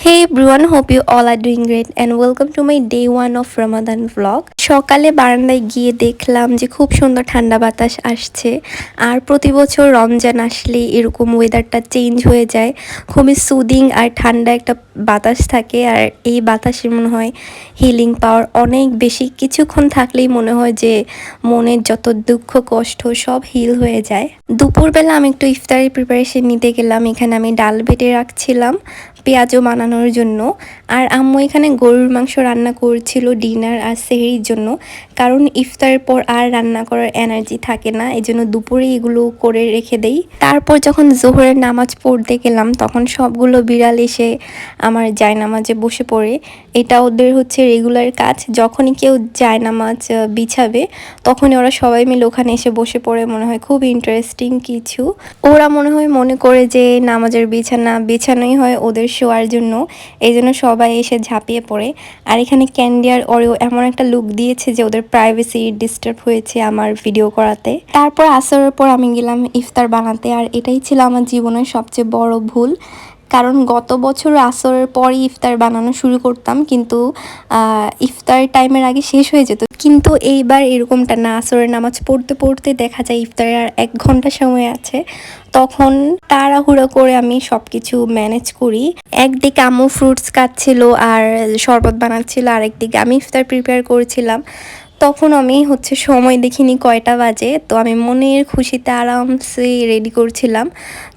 Hey everyone, hope you all are doing great and welcome to my day 1 of Ramadan vlog. সকালে বারান্দায় গিয়ে দেখলাম যে খুব সুন্দর ঠান্ডা বাতাস আসছে। আর প্রতি বছর রমজান আসলে এরকম ওয়েদারটা চেঞ্জ হয়ে যায়, খুবই সুদিং আর ঠান্ডা একটা বাতাস থাকে। আর এই বাতাসে মনে হয় হিলিং পাওয়ার অনেক বেশি, কিছুক্ষণ থাকলেই মনে হয় যে মনের যত দুঃখ কষ্ট সব হিল হয়ে যায়। দুপুরবেলা আমি একটু ইফতারি প্রিপারেশন নিতে গেলাম। এখানে আমি ডাল বেটে রাখছিলাম পেঁয়াজও বানানোর জন্য। আর আম্মু এখানে গরুর মাংস রান্না করছিল ডিনার আর সেহরির জন্য, কারণ ইফতারের পর আর রান্না করার এনার্জি থাকে না, এই জন্য দুপুরে এগুলো করে রেখে দেই। তারপর যখন জোহরের নামাজ পড়তে গেলাম তখন সবগুলো বিড়াল এসে আমার জায়নামাজে বসে পড়ে। এটা ওদের হচ্ছে রেগুলার কাজ, যখনই কেউ জায়নামাজ বিছাবে তখনই ওরা সবাই মিলে ওখানে এসে বসে পড়ে। মনে হয় খুব ইন্টারেস্টিং কিছু। ওরা মনে করে যে নামাজের বিছানা বিছানোই হয় ওদের শোয়ার জন্য, এই জন্য সবাই এসে ঝাঁপিয়ে পড়ে। আর এখানে ক্যান্ডি আর ওরিও এমন একটা লুক দিয়েছে যে ওদের প্রাইভেসি ডিস্টার্ব হয়েছে আমার ভিডিও করাতে। তারপর আসরের পর আমি গেলাম ইফতার বানাতে, আর এটাই ছিল আমার জীবনের সবচেয়ে বড় ভুল। কারণ গত বছর আসরের পরই ইফতার বানানো শুরু করতাম, কিন্তু ইফতার টাইমের আগে শেষ হয়ে যেত। কিন্তু এইবার এরকমটা না, আসরের নামাজ পড়তে পড়তে দেখা যায় ইফতারের আর 1 ঘন্টা সময় আছে, তখন তাড়াহুড়ো করে আমি সব কিছু ম্যানেজ করি। একদিকে আম্মু ফ্রুটস কাটছিল আর শরবত বানাচ্ছিল, আর একদিকে আমি ইফতার প্রিপেয়ার করেছিলাম। তখন আমি সময় দেখিনি কয়টা বাজে, তো আমি মনের খুশিতে আরামসে রেডি করছিলাম।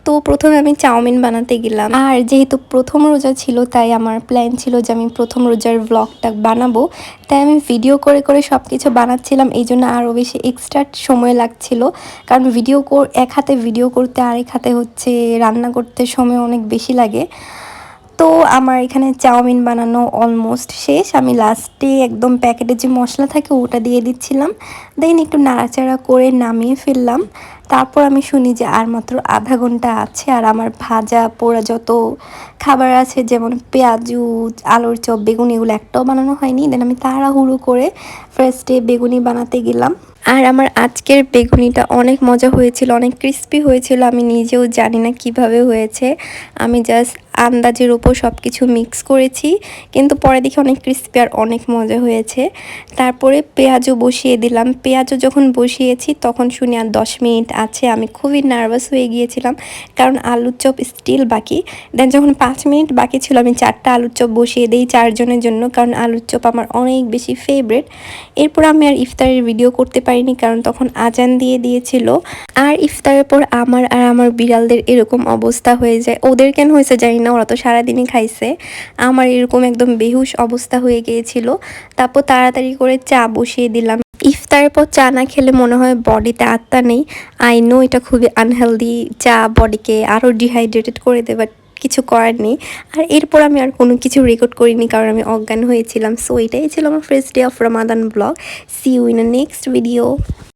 তো প্রথমে আমি চাউমিন বানাতে গেলাম, আর যেহেতু প্রথম রোজা ছিল তাই আমার প্ল্যান ছিল যে আমি প্রথম রোজার ব্লগটা বানাবো। তাই আমি ভিডিও করে করে সব কিছু বানাচ্ছিলাম, এই জন্য আরও বেশি এক্সট্রা সময় লাগছিল। কারণ এক হাতে ভিডিও করতে আরেক হাতে রান্না করতে সময় অনেক বেশি লাগে। তো আমার এখানে চাউমিন বানানো অলমোস্ট শেষ। আমি লাস্টে একদম প্যাকেটে যে মশলা থাকে ওটা দিয়ে দিচ্ছিলাম, দেন একটু নাড়াচাড়া করে নামিয়ে ফেললাম। তারপর আমি শুনি যে আর মাত্র আধা ঘন্টা আছে, আর আমার ভাজা পোড়া যত খাবার আছে যেমন পেঁয়াজু, আলুর চপ, বেগুনি, এগুলো একটাও বানানো হয়নি। দেন আমি তাড়াহুড়ো করে ফার্স্টে বেগুনি বানাতে গেলাম। আর আমার আজকের বেগুনিটা অনেক মজা হয়েছিল, অনেক ক্রিস্পি হয়েছিল। আমি নিজেও জানি না কিভাবে হয়েছে, আমি জাস্ট আন্দাজের ওপর সব কিছু মিক্স করেছি, কিন্তু পরে দেখি অনেক ক্রিস্পি আর অনেক মজা হয়েছে। তারপরে পেঁয়াজও বসিয়ে দিলাম। পেঁয়াজও যখন বসিয়েছি তখন শুনি আর 10 মিনিট আছে। আমি খুবই নার্ভাস হয়ে গিয়েছিলাম, কারণ আলুর চপ স্টিল বাকি। দেন যখন 5 মিনিট বাকি ছিল আমি 4টা আলুর চপ বসিয়ে দিই 4 জনের জন্য, কারণ আলুর চপ আমার অনেক বেশি ফেভারিট। এরপর আমি আর ইফতারের ভিডিও করতে পারিনি, কারণ তখন আজান দিয়ে দিয়েছিল। আর ইফতারের পর আমার আর আমার বিড়ালদের এরকম অবস্থা হয়ে যায়। ওদের কেন হয়েছে জানি না, ওরা তো সারাদিনই খাইছে। আমার এরকম একদম বেহুশ অবস্থা হয়ে গিয়েছিল। তারপর তাড়াতাড়ি করে চা বসিয়ে দিলাম। ইফতারের পর চা না খেলে মনে হয় বডিতে আত্মা নেই। আই নো এটা খুবই আনহেলদি, চা বডিকে আরও ডিহাইড্রেটেড করে দেবে, কিছু করার নেই। আর এরপর আমি আর কোনো কিছু রেকর্ড করিনি, কারণ আমি অজ্ঞান হয়েছিলাম। সো এটাই ছিল আমার first day of Ramadan blog. See you in a next video.